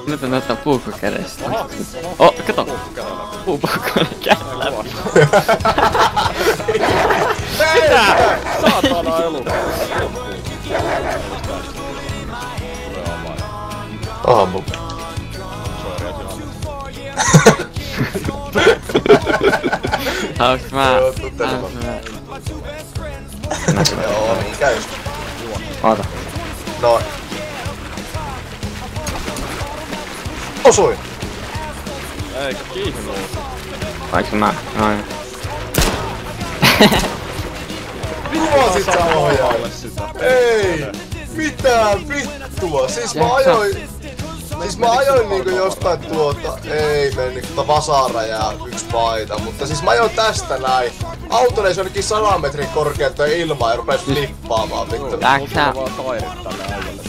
Nyt on näyttää puukko kädestä. Oh, kato! Puukko kädellä. Mitä? Saatana elu. Aamu. Hauks mä? Joo, niin käy. Oota. Noin. Osuin! Eikö kiihnuu? Vaikka mä? Noin. Kuvasit sä ohjaalle sitä? Ei! Mitä vittua? Siis mä ajoin niinku jostain ei mennyt vasara ja yksi paita, mutta siis mä ajoin tästä näin. Auto ei se olikin 100 metrin korkeutta ilmaa ja rupes flippaamaan vittu. Läksä? Vaan tairit tälle äijälle.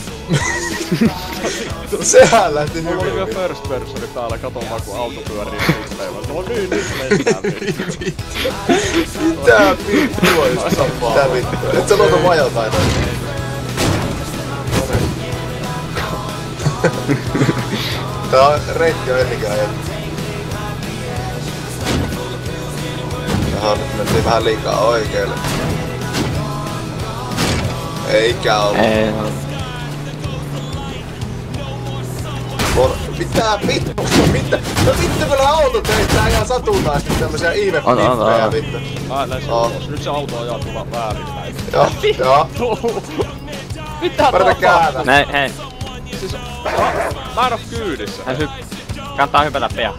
Sehän lähti hyvin. Mulla oli vielä first personi päällä, katon vaan kun auto pyörii pisteillä. No niin, nyt mennään vittu. Mitä vittua just samaa? Mitä vittua? Et sä luota vajota aina. Tää on reitti on ennikään jättä. Jaha, nyt mentiin vähän liikaa oikeelle. Eikä ollut. Ei oo. Mitä vittu? Mitä? No vittu kun autot heittää ihan satunnaisesti tämmösiä ihmeflippejä vittu. Näin se ulos. Nyt se auto ajaa tulla väärin näin. Joo. Mitä tapahtuu? Näin, hei. Siis... Mä en oo kyydissä. Kannattaa hypätä pian.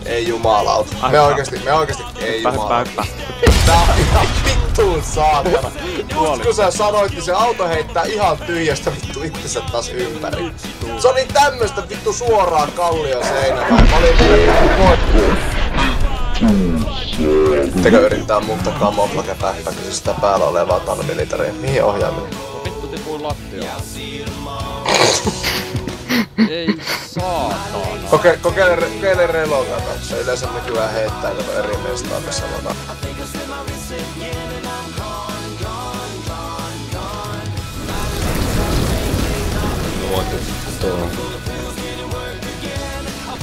Ei jumalauta. Me oikeesti ei jumalauta. Hyppää. Tää on ihan vittuun saatana. Just kun sä sanoit, niin se auto heittää ihan tyhjästä vittu itsensä taas ympäri. Se oli tämmöstä vittu suoraan kallion seinämään. Mä olin Tekö yrittää muuttaa kamoplake backpackissa sitä päällä olevaa talmilitaria? Mihin ohjaaminen? No vittu tipuin lattiaan. Ei saatana. Kokeile relogata. Se yleensä nykyään heittää kato eri mestaa, missä sanotaan.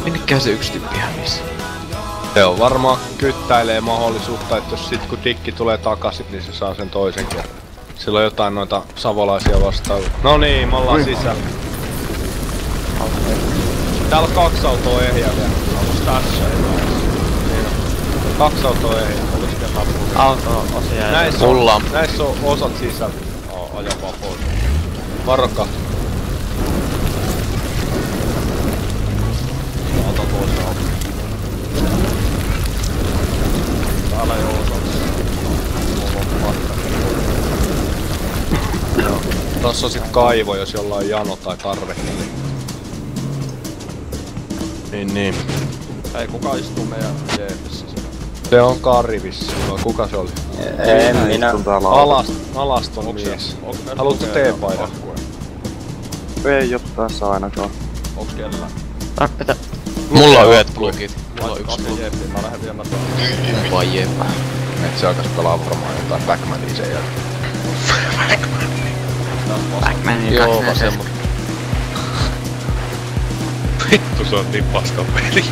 Minnekään se yksi tyyppi hävisi? Se on varmaan kyttäilee mahdollisuutta, että jos sit kun dikki tulee takaisin, niin se saa sen toisen kerran. Sillä on jotain noita savolaisia vastaavia. No niin, me ollaan sisällä. Täällä on 2 autoa ehjää vielä. Onks tässä jotain? Niin on. 2 autoa ehjää. Olis vielä nappuja. Auto-osia ja mulla. Näissä on osat sisällä. Aja vaan pois. Varokka. Ota pois auto. Täällä ei oo osat. Mulla on paikka. Joo. Tossa on sit kaivo, jos jollain jano tai tarve. Niin. Hei, kuka istuu meidän jeepissä? Se on Kari vissiin, vai kuka se oli? En minä. Alaston mies. Haluatko teepaidan? Ei oo tässä ainakaan. Onks kellään? Mulla on yhdet plugit. Mulla on yksi plugit. Jeepi, mä lähden viemään tuohon. Vai jep. Et se alkas pelaa varmaan jotain Backmania sen jälkeen. Backmania Joo, 2. vasemmat. Vittu se on niin paska peli.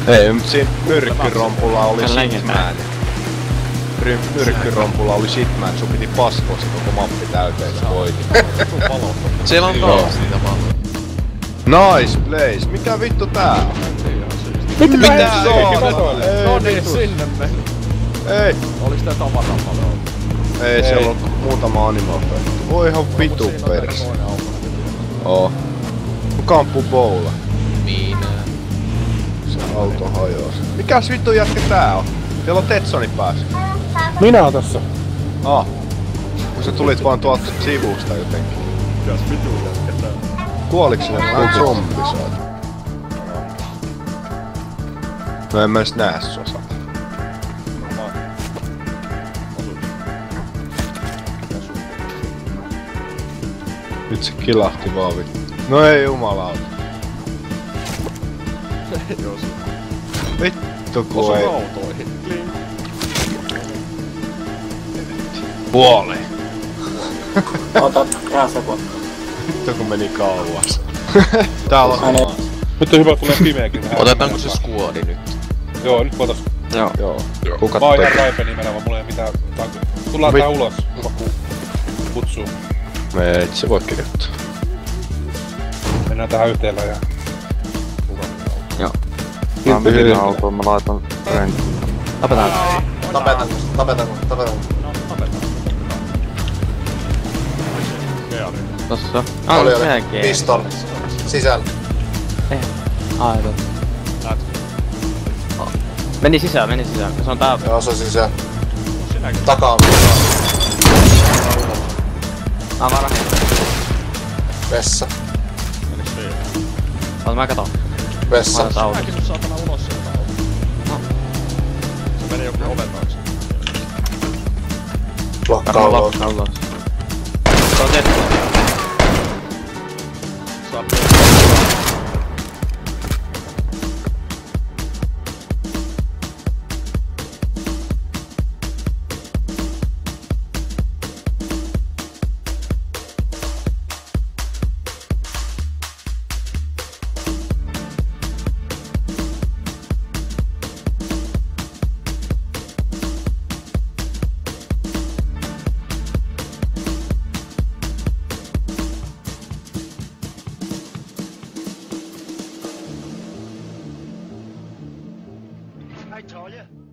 Ei, siinä myrkkyrompulla oli Shitman. Myrkkyrompulla oli Shitman, sun piti paskoa se koko mappi täyteen, se voitin. Siellä on taas niitä malleja. Nice place! Mikä vittu tää on? Mitä? No niin, sinne meni. Ei! Oliks tää tavarammalla ollut? Ei, siellä on muutama animal. Voi ihan vitu perse. Oo. Kuka ampuu bowla? Minä. Se auto hajoaa. Mikäs vittu jätkä tää on? Siellä on Tetsoni päässä. Minä oon tässä. Kun sä tulit vaan tuolta sivusta jotenkin. Mikäs vitu jätkä tää? Kuoliks sinne? Vähän zombisaat. No en mä edes näe sua saa. Nyt se kilahti vaan vittu. No ei jumalauta. Joo, se. Vittu kun Osu ei. autoihin. Kling. Puoleen. Ota ihan sekunti. Vittu kun meni kauas. Täällä on Ane. Nyt on hyvä, tulee pimeäkin vähän. Otetaanko se squadi nyt? Joo, nyt voitais. Joo. Kuka Mä oon ihan tekee? raipe nimellä, vaan mulla ei mitään. Tullaan tää ulos, kun kutsuu. Me ei se voi kirjoittaa. Mennään tähän yhteellä ja... Mä menen autoon, mä laitan renkin. Tapetaan. Tapetanko? No, tapetaan. Geari. Tossa. Oli. Selkeä. Pistol. Sisällä. Ai totta. Näet? Meni sisään. Se on tää. Joo, se on sisällä. Sinäkin. Takaa. Vara. Vessa. Menis siihen. Mä katon. Vessa. Mä otan Mäkin sut saatana ulos sieltä autosta. Se meni joku oven taakse. Blokkaa ulos. ulos. Se on tehty. Saat I told you.